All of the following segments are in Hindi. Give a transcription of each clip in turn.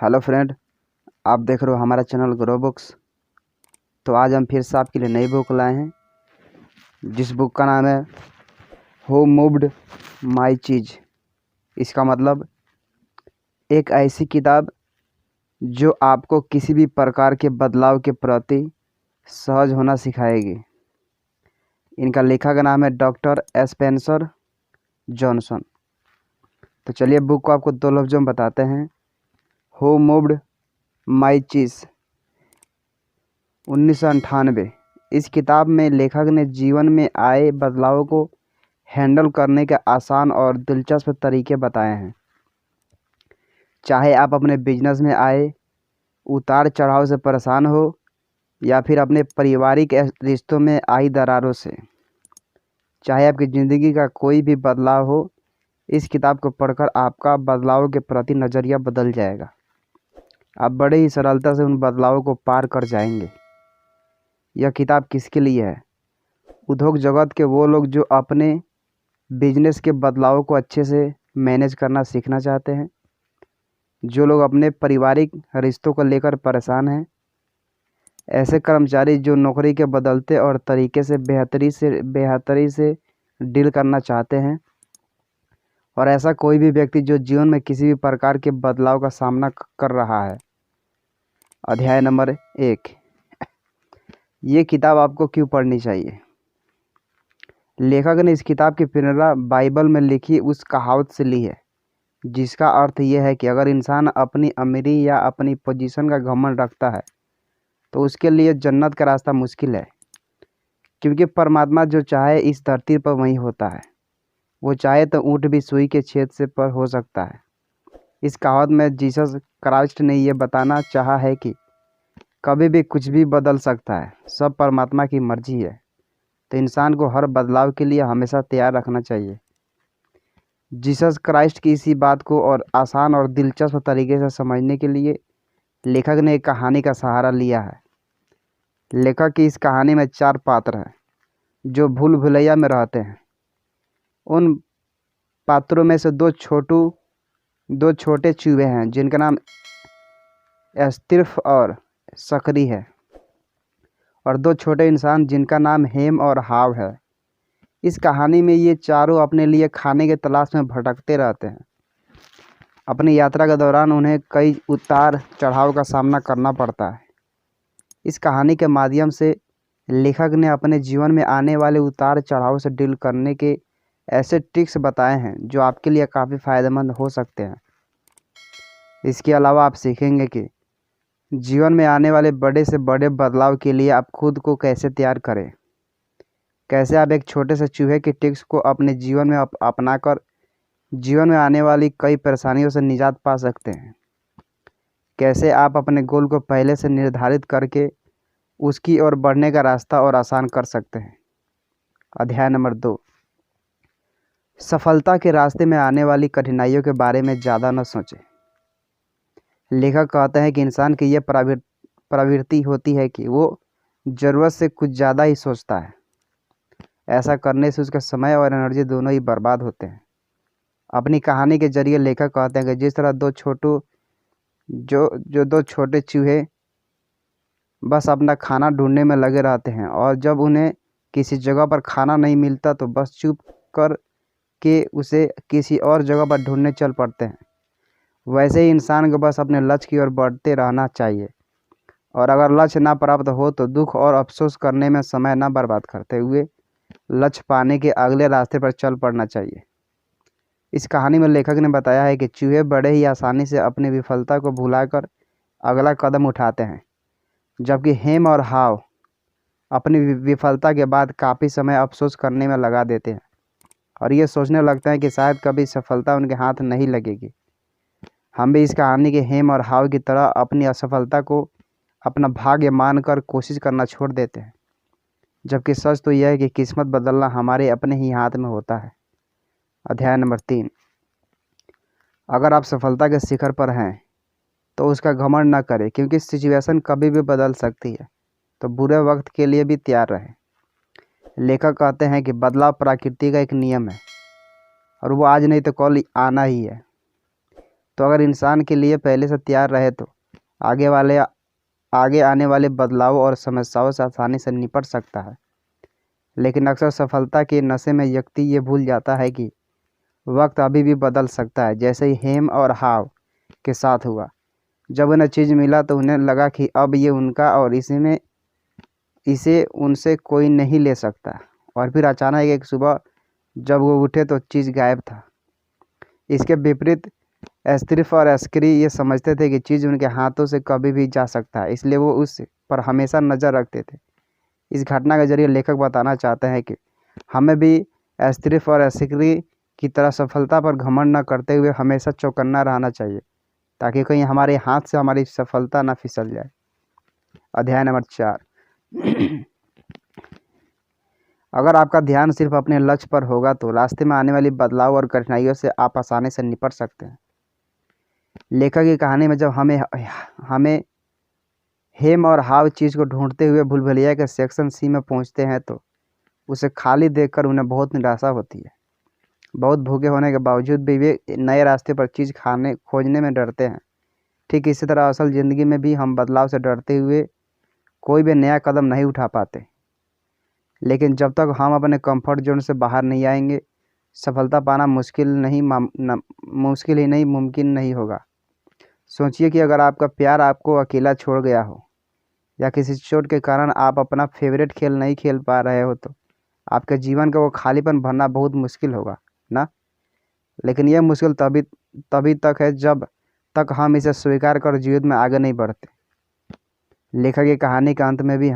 हेलो फ्रेंड, आप देख रहे हो हमारा चैनल ग्रो बुक्स। तो आज हम फिर से आपके लिए नई बुक लाए हैं, जिस बुक का नाम है हु मूव्ड माई चीज़। इसका मतलब एक ऐसी किताब जो आपको किसी भी प्रकार के बदलाव के प्रति सहज होना सिखाएगी। इनका लेखक का नाम है डॉक्टर स्पेंसर जॉनसन। तो चलिए बुक को आपको 2 लफ्ज़ों में बताते हैं। हु मूव्ड माई चीज़ 1998। इस किताब में लेखक ने जीवन में आए बदलावों को हैंडल करने के आसान और दिलचस्प तरीके बताए हैं। चाहे आप अपने बिजनेस में आए उतार चढ़ाव से परेशान हो या फिर अपने पारिवारिक रिश्तों में आई दरारों से, चाहे आपकी ज़िंदगी का कोई भी बदलाव हो, इस किताब को पढ़कर आपका बदलावों के प्रति नज़रिया बदल जाएगा। आप बड़े ही सरलता से उन बदलावों को पार कर जाएंगे। यह किताब किसके लिए है? उद्योग जगत के वो लोग जो अपने बिजनेस के बदलावों को अच्छे से मैनेज करना सीखना चाहते हैं, जो लोग अपने पारिवारिक रिश्तों को लेकर परेशान हैं, ऐसे कर्मचारी जो नौकरी के बदलते और तरीके से बेहतरी से डील करना चाहते हैं, और ऐसा कोई भी व्यक्ति जो जीवन में किसी भी प्रकार के बदलाव का सामना कर रहा है। अध्याय नंबर 1। ये किताब आपको क्यों पढ़नी चाहिए? लेखक ने इस किताब की प्रेरणा बाइबल में लिखी उस कहावत से ली है, जिसका अर्थ यह है कि अगर इंसान अपनी अमीरी या अपनी पोजीशन का घमंड रखता है तो उसके लिए जन्नत का रास्ता मुश्किल है, क्योंकि परमात्मा जो चाहे इस धरती पर वहीं होता है। वो चाहे तो ऊँट भी सुई के छेद से पर हो सकता है। इस कहावत में जीसस क्राइस्ट ने यह बताना चाहा है कि कभी भी कुछ भी बदल सकता है, सब परमात्मा की मर्जी है। तो इंसान को हर बदलाव के लिए हमेशा तैयार रखना चाहिए। जीसस क्राइस्ट की इसी बात को और आसान और दिलचस्प तरीके से समझने के लिए लेखक ने एक कहानी का सहारा लिया है। लेखक की इस कहानी में 4 पात्र हैं जो भूल भुलैया में रहते हैं। उन पात्रों में से दो छोटे चूहे हैं जिनका नाम एस्तिर्फ और सकरी है, और 2 छोटे इंसान जिनका नाम हेम और हाव है। इस कहानी में ये चारों अपने लिए खाने के तलाश में भटकते रहते हैं। अपनी यात्रा के दौरान उन्हें कई उतार चढ़ाव का सामना करना पड़ता है। इस कहानी के माध्यम से लेखक ने अपने जीवन में आने वाले उतार चढ़ाव से डील करने के ऐसे ट्रिक्स बताए हैं जो आपके लिए काफ़ी फ़ायदेमंद हो सकते हैं। इसके अलावा आप सीखेंगे कि जीवन में आने वाले बड़े से बड़े बदलाव के लिए आप खुद को कैसे तैयार करें, कैसे आप एक छोटे से चूहे की ट्रिक्स को अपने जीवन में अपनाकर जीवन में आने वाली कई परेशानियों से निजात पा सकते हैं, कैसे आप अपने गोल को पहले से निर्धारित करके उसकी ओर बढ़ने का रास्ता और आसान कर सकते हैं। अध्याय नंबर 2। सफलता के रास्ते में आने वाली कठिनाइयों के बारे में ज़्यादा न सोचें। लेखक कहते हैं कि इंसान की यह प्रवृत्ति होती है कि वो ज़रूरत से कुछ ज़्यादा ही सोचता है। ऐसा करने से उसका समय और एनर्जी दोनों ही बर्बाद होते हैं। अपनी कहानी के जरिए लेखक कहते हैं कि जिस तरह दो छोटे चूहे बस अपना खाना ढूंढने में लगे रहते हैं, और जब उन्हें किसी जगह पर खाना नहीं मिलता तो बस चुप कर के उसे किसी और जगह पर ढूंढने चल पड़ते हैं, वैसे ही इंसान को बस अपने लक्ष्य की ओर बढ़ते रहना चाहिए, और अगर लक्ष्य ना प्राप्त हो तो दुख और अफसोस करने में समय ना बर्बाद करते हुए लक्ष्य पाने के अगले रास्ते पर चल पड़ना चाहिए। इस कहानी में लेखक ने बताया है कि चूहे बड़े ही आसानी से अपनी विफलता को भुलाकर अगला कदम उठाते हैं, जबकि हेम और हाव अपनी विफलता के बाद काफ़ी समय अफसोस करने में लगा देते हैं और ये सोचने लगते हैं कि शायद कभी सफलता उनके हाथ नहीं लगेगी। हम भी इस कहानी के हेम और हाव की तरह अपनी असफलता को अपना भाग्य मानकर कोशिश करना छोड़ देते हैं, जबकि सच तो यह है कि किस्मत बदलना हमारे अपने ही हाथ में होता है। अध्याय नंबर 3। अगर आप सफलता के शिखर पर हैं तो उसका घमंड न करें, क्योंकि सिचुएशन कभी भी बदल सकती है, तो बुरे वक्त के लिए भी तैयार रहें। लेखक कहते हैं कि बदलाव प्रकृति का एक नियम है और वो आज नहीं तो कल आना ही है। तो अगर इंसान के लिए पहले से तैयार रहे तो आगे आने वाले बदलावों और समस्याओं से आसानी से निपट सकता है। लेकिन अक्सर सफलता के नशे में व्यक्ति ये भूल जाता है कि वक्त अभी भी बदल सकता है, जैसे ही हेम और हाव के साथ हुआ। जब उन्हें चीज़ मिला तो उन्हें लगा कि अब ये उनका और इसे उनसे कोई नहीं ले सकता। और फिर अचानक एक सुबह जब वो उठे तो चीज़ गायब था। इसके विपरीत एस्त्रिफ और एस्करी ये समझते थे कि चीज़ उनके हाथों से कभी भी जा सकता है, इसलिए वो उस पर हमेशा नज़र रखते थे। इस घटना के जरिए लेखक बताना चाहते हैं कि हमें भी एस्त्रिफ और एस्करी की तरह सफलता पर घमंड न करते हुए हमेशा चौकन्ना रहना चाहिए, ताकि कहीं हमारे हाथ से हमारी सफलता ना फिसल जाए। अध्याय नंबर 4। अगर आपका ध्यान सिर्फ अपने लक्ष्य पर होगा तो रास्ते में आने वाली बदलाव और कठिनाइयों से आप आसानी से निपट सकते हैं। लेखक की कहानी में जब हमें हेम और हाव चीज़ को ढूंढते हुए भूलभुलैया के सेक्शन सी में पहुंचते हैं तो उसे खाली देखकर उन्हें बहुत निराशा होती है। बहुत भूखे होने के बावजूद भी वे नए रास्ते पर चीज़ खोजने में डरते हैं। ठीक इसी तरह असल ज़िंदगी में भी हम बदलाव से डरते हुए कोई भी नया कदम नहीं उठा पाते। लेकिन जब तक हम अपने कंफर्ट जोन से बाहर नहीं आएंगे, सफलता पाना मुश्किल ही नहीं मुमकिन नहीं होगा। सोचिए कि अगर आपका प्यार आपको अकेला छोड़ गया हो या किसी चोट के कारण आप अपना फेवरेट खेल नहीं खेल पा रहे हो तो आपके जीवन का वो खालीपन भरना बहुत मुश्किल होगा ना। लेकिन यह मुश्किल तभी तक है जब तक हम इसे स्वीकार कर जीवन में आगे नहीं बढ़ते। लेखक की कहानी के अंत में भी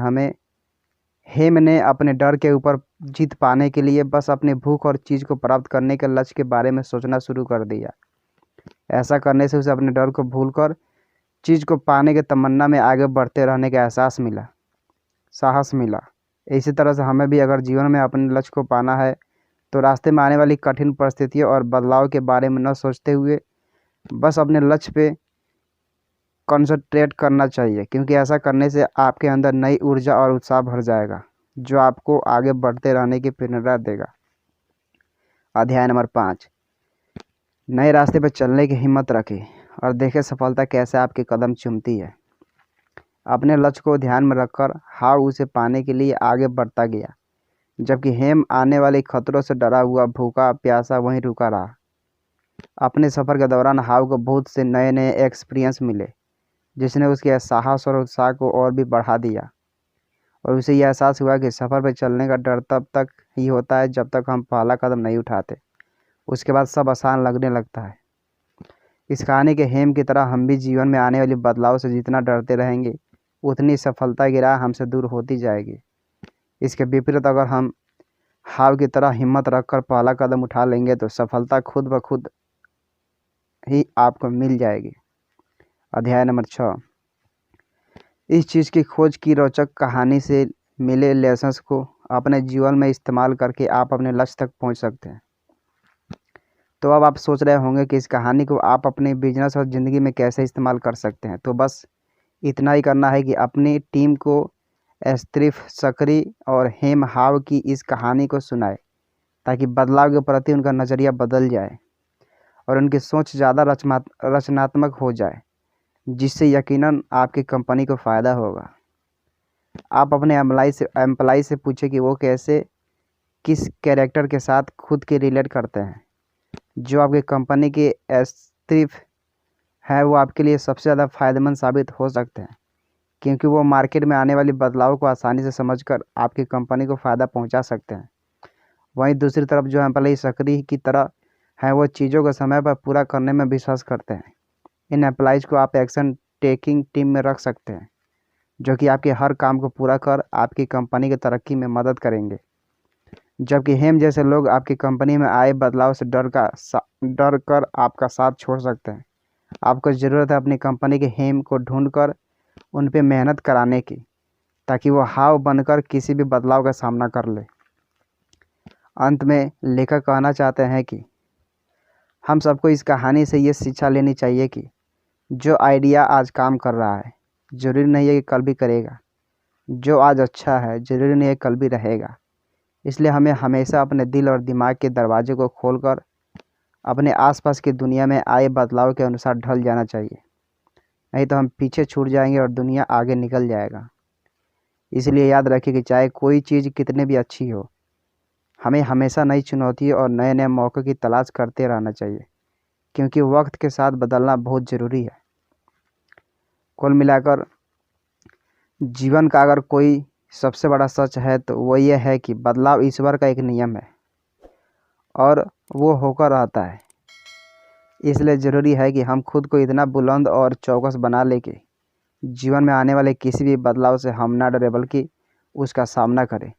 हेम ने अपने डर के ऊपर जीत पाने के लिए बस अपनी भूख और चीज़ को प्राप्त करने के लक्ष्य के बारे में सोचना शुरू कर दिया। ऐसा करने से उसे अपने डर को भूलकर चीज़ को पाने के तमन्ना में आगे बढ़ते रहने का साहस मिला। इसी तरह से हमें भी अगर जीवन में अपने लक्ष्य को पाना है तो रास्ते में आने वाली कठिन परिस्थितियों और बदलाव के बारे में न सोचते हुए बस अपने लक्ष्य पे कंसंट्रेट करना चाहिए, क्योंकि ऐसा करने से आपके अंदर नई ऊर्जा और उत्साह भर जाएगा जो आपको आगे बढ़ते रहने की प्रेरणा देगा। अध्याय नंबर 5। नए रास्ते पर चलने की हिम्मत रखें और देखें सफलता कैसे आपके कदम चूमती है। अपने लक्ष्य को ध्यान में रखकर हाव उसे पाने के लिए आगे बढ़ता गया, जबकि हेम आने वाले खतरों से डरा हुआ भूखा प्यासा वहीं रुका रहा। अपने सफ़र के दौरान हाव को बहुत से नए नए एक्सपीरियंस मिले, जिसने उसके साहस और उत्साह को और भी बढ़ा दिया। और उसे यह एहसास हुआ कि सफ़र पर चलने का डर तब तक ही होता है जब तक हम पहला कदम नहीं उठाते। उसके बाद सब आसान लगने लगता है। इस कहानी के हेम की तरह हम भी जीवन में आने वाली बदलाव से जितना डरते रहेंगे उतनी सफलता की राह हमसे दूर होती जाएगी। इसके विपरीत अगर हम हाव की तरह हिम्मत रखकर पहला कदम उठा लेंगे तो सफलता खुद ब खुद ही आपको मिल जाएगी। अध्याय नंबर 6। इस चीज़ की खोज की रोचक कहानी से मिले लेसन्स को अपने जीवन में इस्तेमाल करके आप अपने लक्ष्य तक पहुंच सकते हैं। तो अब आप सोच रहे होंगे कि इस कहानी को आप अपने बिजनेस और ज़िंदगी में कैसे इस्तेमाल कर सकते हैं। तो बस इतना ही करना है कि अपनी टीम को एस्त्रिफ, सकरी और हेम हाव की इस कहानी को सुनाए, ताकि बदलाव के प्रति उनका नज़रिया बदल जाए और उनकी सोच ज़्यादा रचनात्मक हो जाए, जिससे यकीनन आपकी कंपनी को फ़ायदा होगा। आप अपने एम्प्लाई से पूछें कि वो किस कैरेक्टर के साथ खुद के रिलेट करते हैं। जो आपकी कंपनी के एस्त्रिफ है वो आपके लिए सबसे ज़्यादा फ़ायदेमंद साबित हो सकते हैं, क्योंकि वो मार्केट में आने वाली बदलाव को आसानी से समझकर आपकी कंपनी को फ़ायदा पहुंचा सकते हैं। वहीं दूसरी तरफ जो एम्प्लाई सकरी की तरह हैं वो चीज़ों को समय पर पूरा करने में विश्वास करते हैं। इन एम्प्लॉइज़ को आप एक्शन टेकिंग टीम में रख सकते हैं, जो कि आपके हर काम को पूरा कर आपकी कंपनी की तरक्की में मदद करेंगे। जबकि हेम जैसे लोग आपकी कंपनी में आए बदलाव से डर कर आपका साथ छोड़ सकते हैं। आपको ज़रूरत है अपनी कंपनी के हेम को ढूंढकर उन पे मेहनत कराने की, ताकि वो हाव बनकर किसी भी बदलाव का सामना कर ले। अंत में लेखक कहना चाहते हैं कि हम सबको इस कहानी से ये शिक्षा लेनी चाहिए कि जो आइडिया आज काम कर रहा है ज़रूरी नहीं है कि कल भी करेगा। जो आज अच्छा है ज़रूरी नहीं है कल भी रहेगा। इसलिए हमें हमेशा अपने दिल और दिमाग के दरवाजे को खोलकर अपने आसपास की दुनिया में आए बदलाव के अनुसार ढल जाना चाहिए, नहीं तो हम पीछे छूट जाएंगे और दुनिया आगे निकल जाएगा। इसलिए याद रखिए कि चाहे कोई चीज़ कितनी भी अच्छी हो, हमें हमेशा नई चुनौती और नए नए मौक़ों की तलाश करते रहना चाहिए, क्योंकि वक्त के साथ बदलना बहुत ज़रूरी है। कुल मिलाकर जीवन का अगर कोई सबसे बड़ा सच है तो वो ये है कि बदलाव ईश्वर का एक नियम है और वो होकर रहता है। इसलिए ज़रूरी है कि हम खुद को इतना बुलंद और चौकस बना लें कि जीवन में आने वाले किसी भी बदलाव से हम ना डरे बल्कि उसका सामना करें।